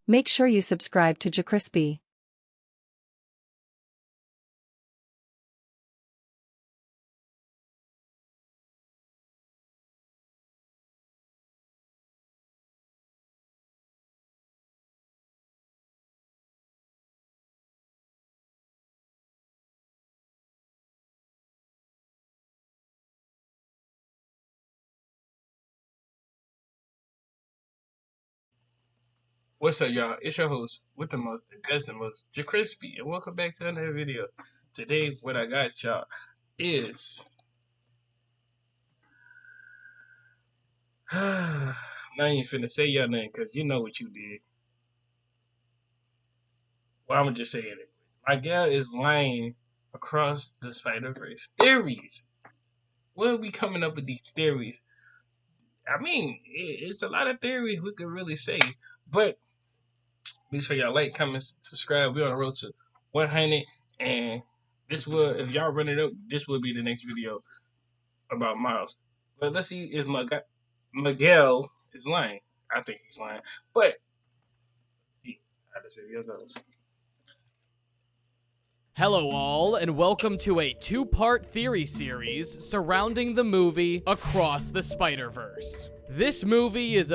Make sure you subscribe to JerCrispy. What's up, y'all? It's your host with the most, the best, the most, JerCrispy, and welcome back to another video. Today, what I got y'all is not even finna say y'all nothing because you know what you did. Well, I'm gonna just say it. Miguel is lying across the Spider-Verse theories. When are we coming up with these theories? I mean, it's a lot of theories we could really say, but make sure y'all like, comment, subscribe. We're on the road to 100, and this will, if y'all run it up, this will be the next video about Miles. But let's see if Miguel is lying. I think he's lying, but let's see how this video goes. Hello all, and welcome to a two-part theory series surrounding the movie Across the Spider-Verse. This movie is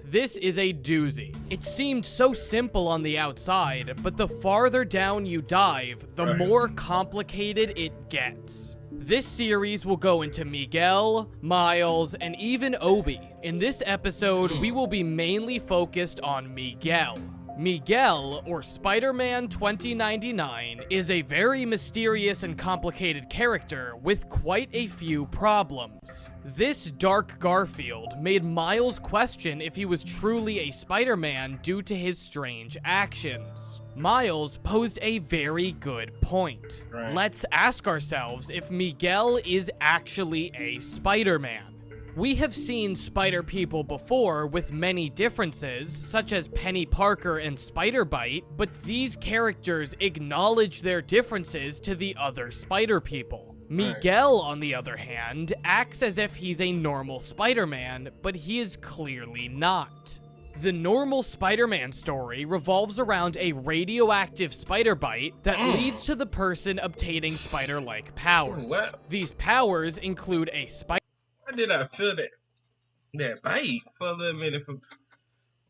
this is a doozy. It seemed so simple on the outside, but the farther down you dive, the more complicated it gets. This series will go into Miguel, Miles, and even Obi. In this episode, we will be mainly focused on Miguel. Miguel, or Spider-Man 2099, is a very mysterious and complicated character with quite a few problems. This dark Garfield made Miles question if he was truly a Spider-Man due to his strange actions. Miles posed a very good point. Let's ask ourselves if Miguel is actually a Spider-Man. We have seen Spider people before with many differences, such as Penny Parker and Spider-Bite, but these characters acknowledge their differences to the other Spider people. Miguel, on the other hand, acts as if he's a normal Spider-Man, but he is clearly not. The normal Spider-Man story revolves around a radioactive spider bite that leads to the person obtaining spider-like powers. These powers include a spider. Why did I feel that bite for a little minute from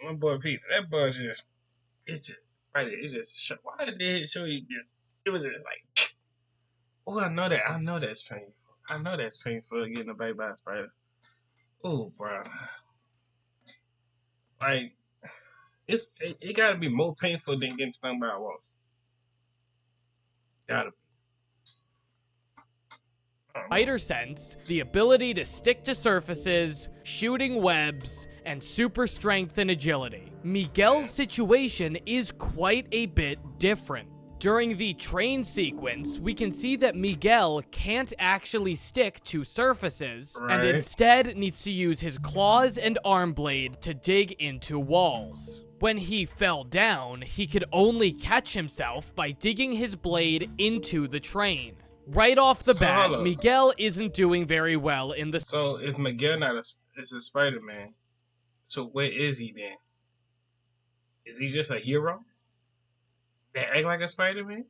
my boy Peter? That boy it's just, why did it show you this? It was just like, oh, I know that's painful. I know that's painful getting a bite by a spider. Oh, bro. Like, it gotta be more painful than getting stung by a wasp. Gotta be. Spider sense, the ability to stick to surfaces, shooting webs, and super strength and agility. Miguel's situation is quite a bit different. During the train sequence, we can see that Miguel can't actually stick to surfaces, and instead needs to use his claws and arm blade to dig into walls. When he fell down, he could only catch himself by digging his blade into the train. Right off the bat, Miguel isn't doing very well in the... So, if Miguel is a Spider-Man, so where is he then? Is he just a hero that act like a Spider-Man?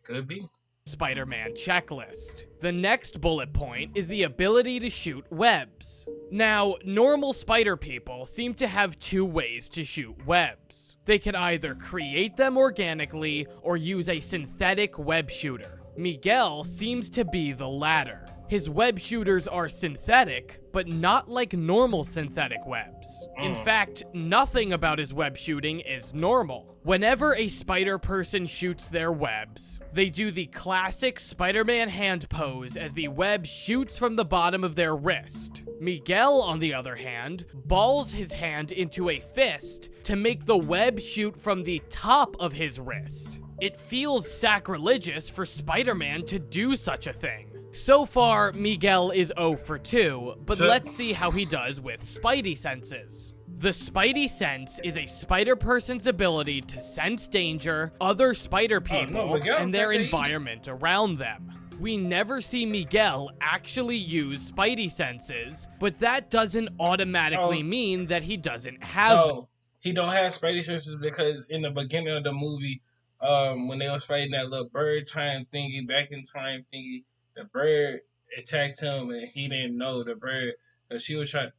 Could be. Spider-Man checklist. The next bullet point is the ability to shoot webs. Now, normal spider people seem to have two ways to shoot webs. They can either create them organically or use a synthetic web shooter. Miguel seems to be the latter. His web shooters are synthetic, but not like normal synthetic webs. In fact, nothing about his web shooting is normal. Whenever a spider person shoots their webs, they do the classic Spider-Man hand pose as the web shoots from the bottom of their wrist. Miguel, on the other hand, balls his hand into a fist to make the web shoot from the top of his wrist. It feels sacrilegious for Spider-Man to do such a thing. So far, Miguel is 0 for 2, but let's see how he does with Spidey senses. The Spidey sense is a spider person's ability to sense danger, other spider people, and their environment around them. We never see Miguel actually use Spidey senses, but that doesn't automatically mean that he doesn't have them. No, he don't have Spidey senses because in the beginning of the movie, when they was fighting that little bird time thingy, back in time thingy, the bird attacked him and he didn't know the bird because she was trying.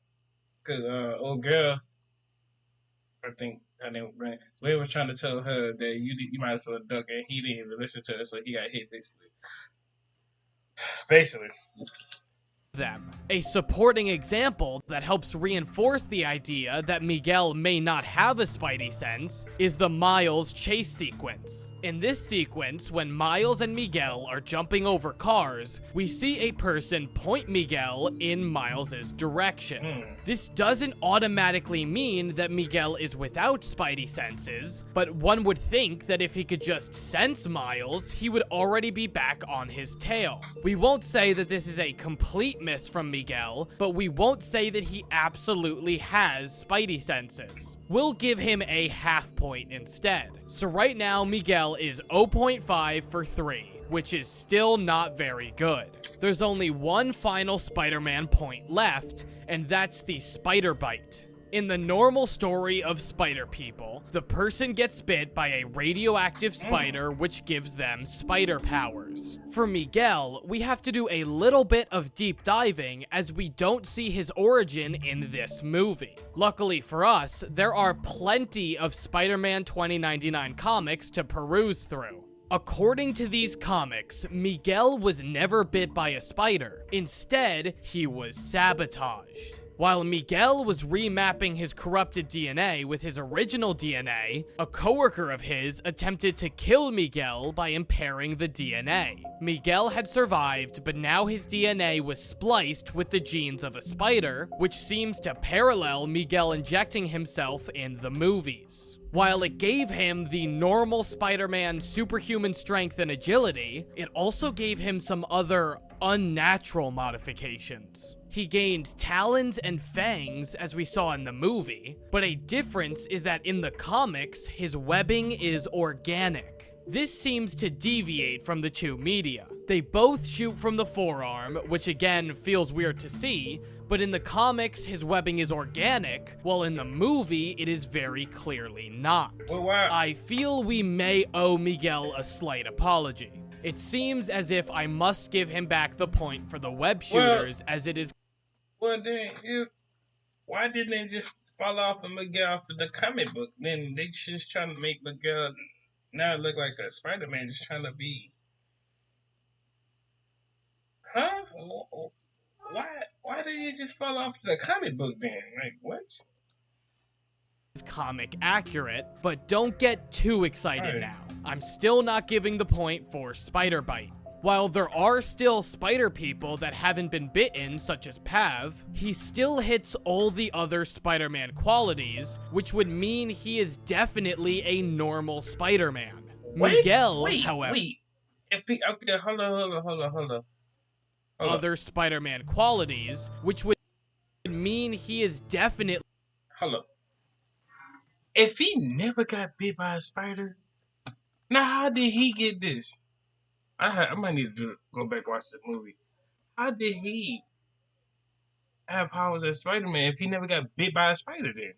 Because old girl, I think her name was Brent, we was trying to tell her that you might as well duck, and he didn't even listen to her, so he got hit basically. Basically. Them. A supporting example that helps reinforce the idea that Miguel may not have a Spidey sense is the Miles chase sequence. In this sequence, when Miles and Miguel are jumping over cars, we see a person point Miguel in Miles's direction. This doesn't automatically mean that Miguel is without Spidey senses, but one would think that if he could just sense Miles, he would already be back on his tail. We won't say that this is a complete miss from Miguel, but we won't say that he absolutely has Spidey senses. We'll give him a half point instead. So right now, Miguel is 0.5 for 3, which is still not very good. There's only one final Spider-Man point left, and that's the spider bite. In the normal story of spider people, the person gets bit by a radioactive spider which gives them spider powers. For Miguel, we have to do a little bit of deep diving as we don't see his origin in this movie. Luckily for us, there are plenty of Spider-Man 2099 comics to peruse through. According to these comics, Miguel was never bit by a spider. Instead, he was sabotaged. While Miguel was remapping his corrupted DNA with his original DNA, a coworker of his attempted to kill Miguel by impairing the DNA. Miguel had survived, but now his DNA was spliced with the genes of a spider, which seems to parallel Miguel injecting himself in the movies. While it gave him the normal Spider-Man superhuman strength and agility, it also gave him some other unnatural modifications. He gained talons and fangs, as we saw in the movie, but a difference is that in the comics, his webbing is organic. This seems to deviate from the two media. They both shoot from the forearm, which again feels weird to see, but in the comics, his webbing is organic, while in the movie, it is very clearly not. Well, wow. I feel we may owe Miguel a slight apology. It seems as if I must give him back the point for the web shooters, as it is. Well, then, why didn't they just fall off of Miguel for the comic book? Then they just trying to make Miguel now look like a Spider-Man, just trying to be. Huh? Why did you just fall off the comic book then? Like, what? Comic accurate, but don't get too excited now. I'm still not giving the point for Spider Bite. While there are still spider people that haven't been bitten, such as Pav, he still hits all the other Spider-Man qualities, which would mean he is definitely a normal Spider-Man. Miguel, however, if he okay, hold on. Other Spider-Man qualities, which would mean he is definitely. Hold up. If he never got bit by a spider, now how did he get this? I might need to go back and watch the movie. How did he have powers as Spider-Man if he never got bit by a spider then?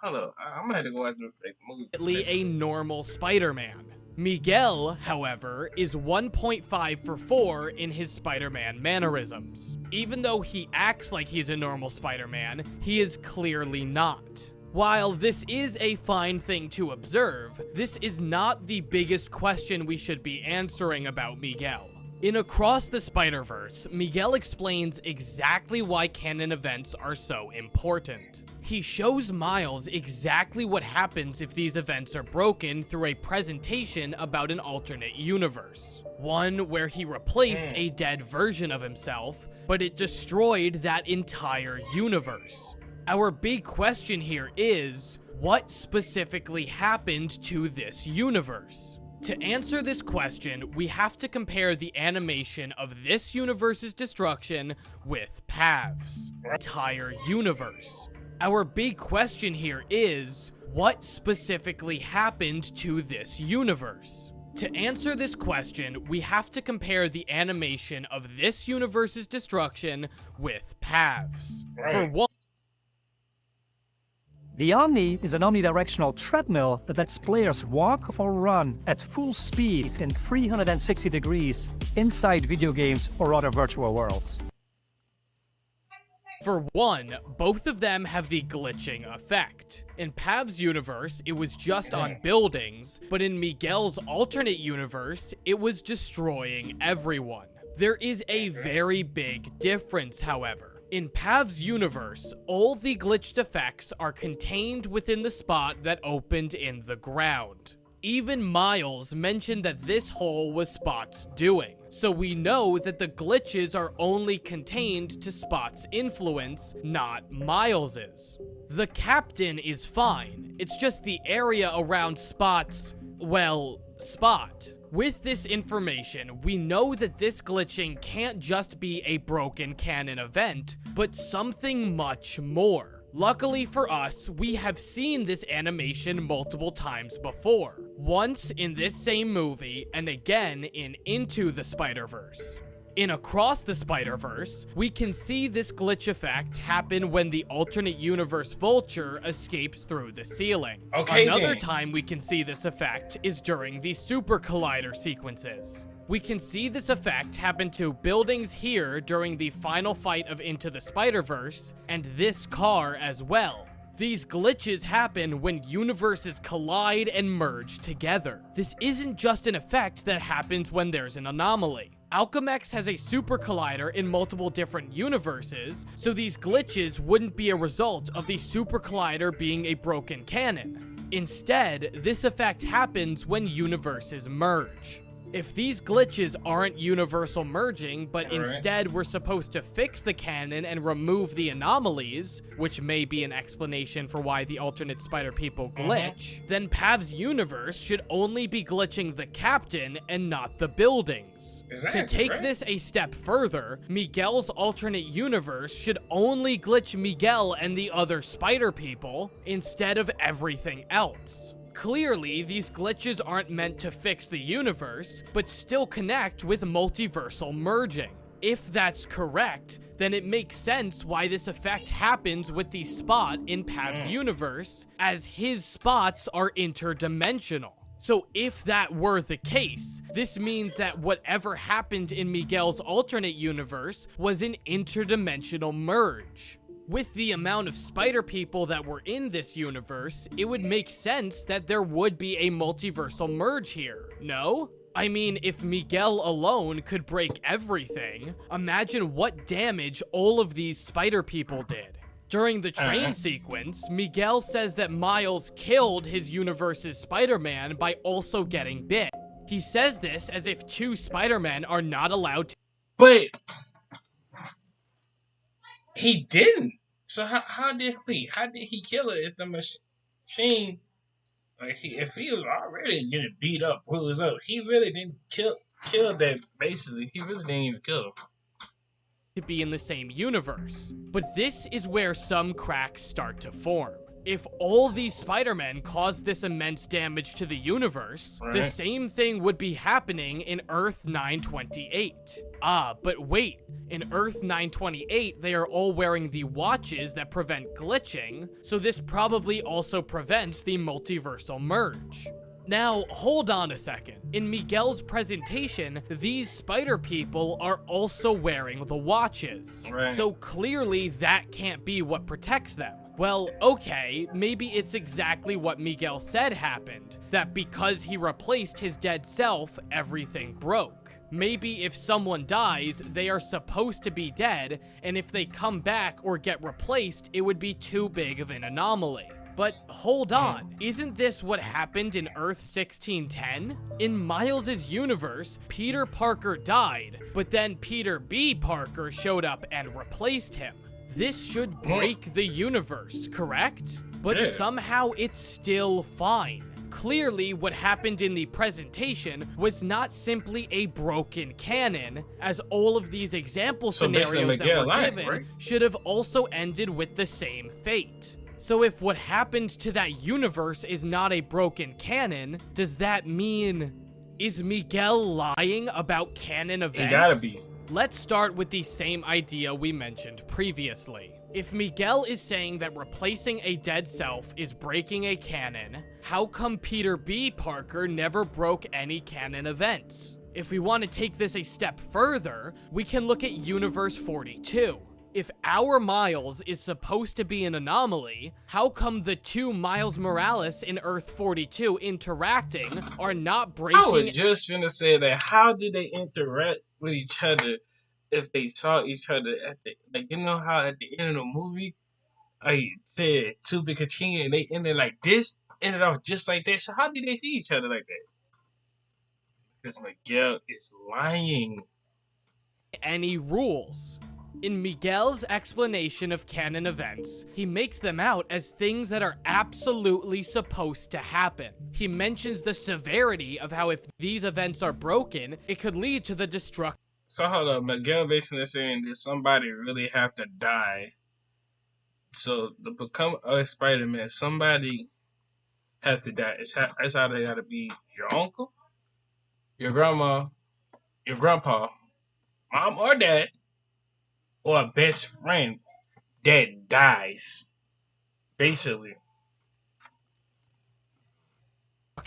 Hold up, I'm gonna have to go watch the movie. A normal Spider-Man. Miguel, however, is 1.5 for 4 in his Spider-Man mannerisms. Even though he acts like he's a normal Spider-Man, he is clearly not. While this is a fine thing to observe, this is not the biggest question we should be answering about Miguel. In Across the Spider-Verse, Miguel explains exactly why canon events are so important. He shows Miles exactly what happens if these events are broken through a presentation about an alternate universe. One where he replaced a dead version of himself, but it destroyed that entire universe. Our big question here is, what specifically happened to this universe? To answer this question, we have to compare the animation of this universe's destruction with Pav's entire universe. Our big question here is, what specifically happened to this universe? To answer this question, we have to compare the animation of this universe's destruction with Pav's. For one, The Omni is an omnidirectional treadmill that lets players walk or run at full speed in 360 degrees inside video games or other virtual worlds. For one, both of them have the glitching effect. In Pav's universe, it was just on buildings, but in Miguel's alternate universe, it was destroying everyone. There is a very big difference, however. In Pav's universe, all the glitched effects are contained within the spot that opened in the ground. Even Miles mentioned that this hole was Spot's doing, so we know that the glitches are only contained to Spot's influence, not Miles's. The captain is fine, it's just the area around Spot's, well, Spot. With this information, we know that this glitching can't just be a broken canon event, but something much more. Luckily for us, we have seen this animation multiple times before. Once in this same movie, and again in Into the Spider-Verse. In Across the Spider-Verse, we can see this glitch effect happen when the alternate universe Vulture escapes through the ceiling. Another time we can see this effect is during the Super Collider sequences. We can see this effect happen to buildings here during the final fight of Into the Spider-Verse, and this car as well. These glitches happen when universes collide and merge together. This isn't just an effect that happens when there's an anomaly. Alchemex has a super collider in multiple different universes, so these glitches wouldn't be a result of the super collider being a broken canon. Instead, this effect happens when universes merge. If these glitches aren't universal merging, but instead we're supposed to fix the canon and remove the anomalies, which may be an explanation for why the alternate spider people glitch, then Pav's universe should only be glitching the captain and not the buildings. To take this a step further, Miguel's alternate universe should only glitch Miguel and the other spider people instead of everything else. Clearly, these glitches aren't meant to fix the universe, but still connect with multiversal merging. If that's correct, then it makes sense why this effect happens with the Spot in Pav's universe, as his spots are interdimensional. So if that were the case, this means that whatever happened in Miguel's alternate universe was an interdimensional merge. With the amount of spider people that were in this universe, it would make sense that there would be a multiversal merge here, no? I mean, if Miguel alone could break everything, imagine what damage all of these spider people did. During the train sequence, Miguel says that Miles killed his universe's Spider-Man by also getting bit. He says this as if two Spider-Men are not allowed to— But he didn't. So how did he kill her if the machine, like if he was already getting beat up, bruised up, he really didn't kill that. Basically, he really didn't even kill him. To be in the same universe. But this is where some cracks start to form. If all these Spider-Men caused this immense damage to the universe, the same thing would be happening in Earth 928. But wait, in Earth 928, they are all wearing the watches that prevent glitching, so this probably also prevents the multiversal merge. Now, hold on a second. In Miguel's presentation, these spider people are also wearing the watches. So clearly that can't be what protects them. Well, okay, maybe it's exactly what Miguel said happened, that because he replaced his dead self, everything broke. Maybe if someone dies, they are supposed to be dead, and if they come back or get replaced, it would be too big of an anomaly. But hold on, isn't this what happened in Earth 1610? In Miles' universe, Peter Parker died, but then Peter B. Parker showed up and replaced him. This should break the universe, correct? But somehow it's still fine. Clearly, what happened in the presentation was not simply a broken canon, as all of these example scenarios that were given should have also ended with the same fate. So if what happened to that universe is not a broken canon, does that mean Is Miguel lying about canon events? It gotta be. Let's start with the same idea we mentioned previously. If Miguel is saying that replacing a dead self is breaking a canon, how come Peter B. Parker never broke any canon events? If we want to take this a step further, we can look at Universe 42. If our Miles is supposed to be an anomaly, how come the two Miles Morales in Earth 42 interacting are not breaking? I was just finna say that. How do they interact with each other if they saw each other at the, like, you know how at the end of the movie I said to be continued and they ended like this, ended off just like that. So how did they see each other like that? Because Miguel is lying. Any rules. In Miguel's explanation of canon events, he makes them out as things that are absolutely supposed to happen. He mentions the severity of how if these events are broken, it could lead to the destruction. So hold up, Miguel basically saying that somebody really have to die. So to become a Spider-Man, somebody have to die. That's how they gotta be your uncle, your grandma, your grandpa, mom or dad, or a best friend that dies. Basically.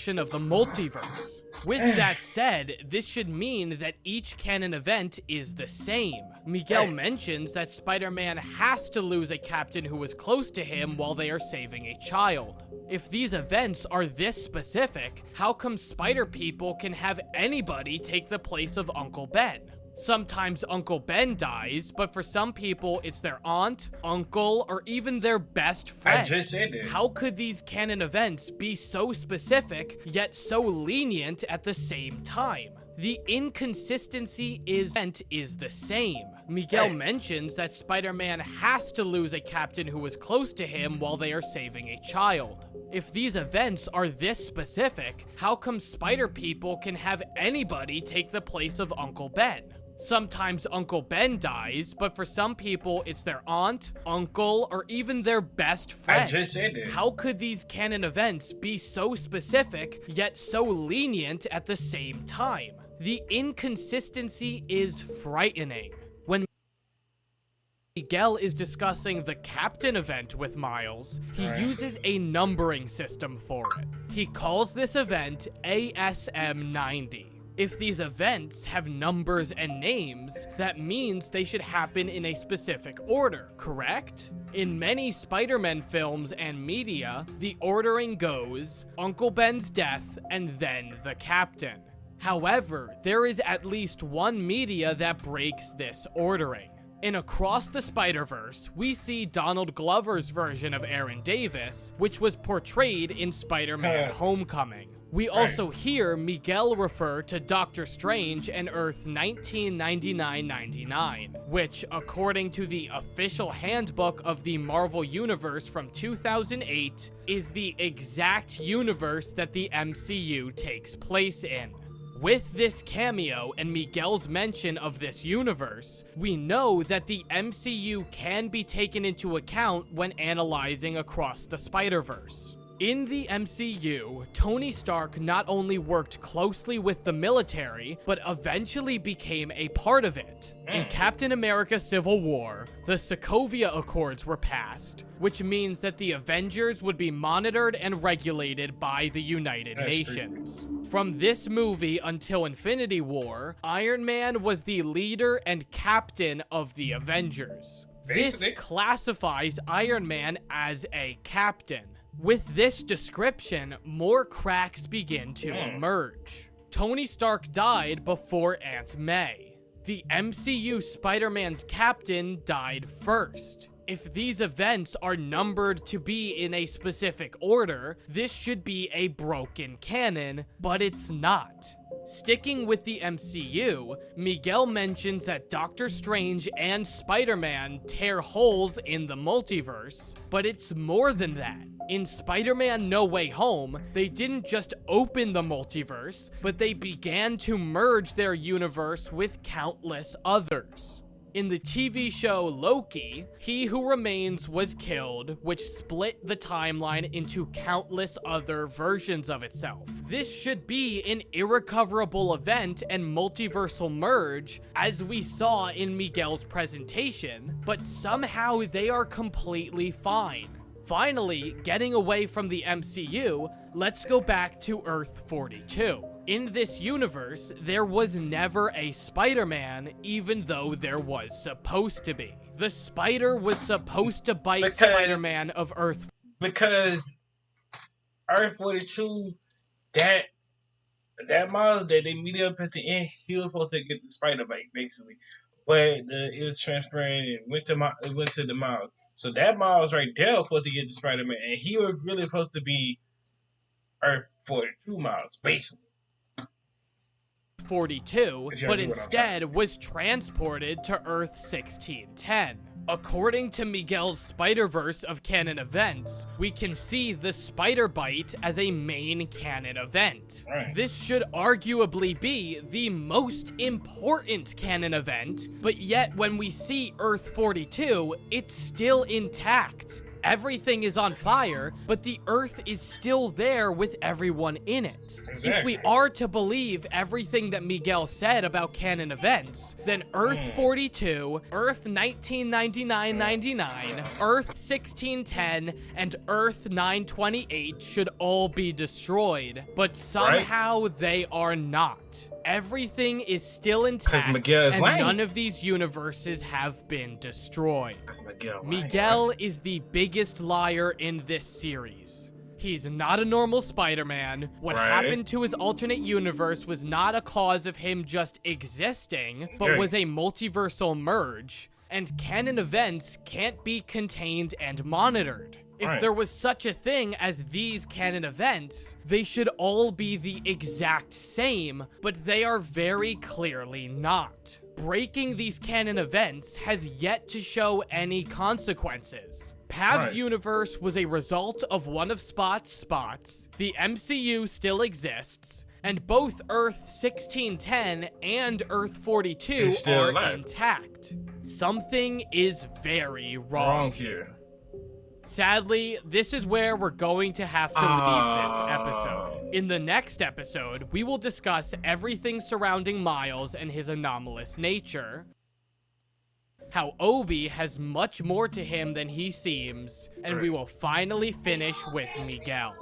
Of the multiverse. With that said, this should mean that each canon event is the same. Miguel mentions that Spider-Man has to lose a captain who was close to him while they are saving a child. If these events are this specific, how come Spider People can have anybody take the place of Uncle Ben? Sometimes Uncle Ben dies, but for some people, it's their aunt, uncle, or even their best friend. I just said that. How could these canon events be so specific, yet so lenient at the same time? The inconsistency is the same. Miguel mentions that Spider-Man has to lose a captain who was close to him while they are saving a child. If these events are this specific, how come Spider People can have anybody take the place of Uncle Ben? Sometimes Uncle Ben dies, but for some people, it's their aunt, uncle, or even their best friend. I just said that. How could these canon events be so specific, yet so lenient at the same time? The inconsistency is frightening. When Miguel is discussing the Captain event with Miles, he uses a numbering system for it. He calls this event ASM 90. If these events have numbers and names, that means they should happen in a specific order, correct? In many Spider-Man films and media, the ordering goes Uncle Ben's death and then the Captain. However, there is at least one media that breaks this ordering. In Across the Spider-Verse, we see Donald Glover's version of Aaron Davis, which was portrayed in Spider-Man Homecoming. We also hear Miguel refer to Doctor Strange and Earth 1999-99, which, according to the official handbook of the Marvel Universe from 2008, is the exact universe that the MCU takes place in. With this cameo and Miguel's mention of this universe, we know that the MCU can be taken into account when analyzing Across the Spider-Verse. In the MCU, Tony Stark not only worked closely with the military, but eventually became a part of it. In Captain America Civil War, the Sokovia Accords were passed, which means that the Avengers would be monitored and regulated by the United Nations. From this movie until Infinity War, Iron Man was the leader and captain of the Avengers. This classifies Iron Man as a captain. With this description, more cracks begin to emerge. Tony Stark died before Aunt May. The MCU Spider-Man's captain died first. If these events are numbered to be in a specific order, this should be a broken canon, but it's not. Sticking with the MCU, Miguel mentions that Doctor Strange and Spider-Man tear holes in the multiverse, but it's more than that. In Spider-Man No Way Home, they didn't just open the multiverse, but they began to merge their universe with countless others. In the TV show Loki, He Who Remains was killed, which split the timeline into countless other versions of itself. This should be an irrecoverable event and multiversal merge, as we saw in Miguel's presentation, but somehow they are completely fine. Finally, getting away from the MCU, let's go back to Earth 42. In this universe, there was never a Spider-Man, even though there was supposed to be. The spider was supposed to bite Spider-Man of Earth. Because Earth 42, that Miles that they meet up at the end, he was supposed to get the spider bite, basically. But it was transferring, it went to the Miles. So that Miles right there was supposed to get the Spider-Man, and he was really supposed to be Earth 42 Miles, basically. 42, but instead was transported to Earth 1610. According to Miguel's Spider-Verse of canon events, we can see the spider bite as a main canon event. Right. This should arguably be the most important canon event, but yet when we see Earth 42, it's still intact. Everything is on fire, but the Earth is still there with everyone in it. Exactly. If we are to believe everything that Miguel said about canon events, then Earth 42, Earth 1999-99, Earth 1610, and Earth 928 should all be destroyed. But somehow they are not. Everything is still intact, and none of these universes have been destroyed. Miguel is the biggest liar in this series. He's not a normal Spider-Man. What happened to his alternate universe was not a cause of him just existing, but was a multiversal merge. And canon events can't be contained and monitored. If there was such a thing as these canon events, they should all be the exact same, but they are very clearly not. Breaking these canon events has yet to show any consequences. Pav's universe was a result of one of Spot's spots, the MCU still exists, and both Earth 1610 and Earth 42 are intact. Something is very wrong here. Sadly, this is where we're going to have to leave this episode. In the next episode, we will discuss everything surrounding Miles and his anomalous nature, how Obi has much more to him than he seems, and we will finally finish with Miguel.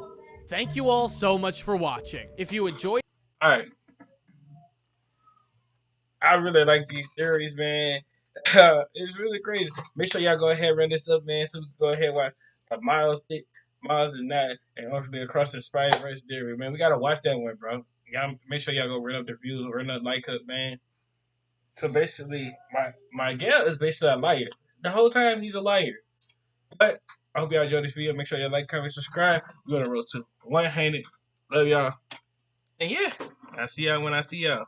Thank you all so much for watching. If you enjoyed... Alright. I really like these theories, man. It's really crazy. Make sure y'all go ahead and run this up, man, so we can go ahead and watch Miles is not, and hopefully Across the Spider-Verse theory, man. We gotta watch that one, bro. Y'all make sure y'all go run up the views, run up like up, man. So basically, my Miguel is basically a liar. The whole time he's a liar. But I hope y'all enjoyed this video. Make sure y'all like, comment, subscribe. We're gonna roll to 100. Love y'all. And yeah, I'll see y'all when I see y'all.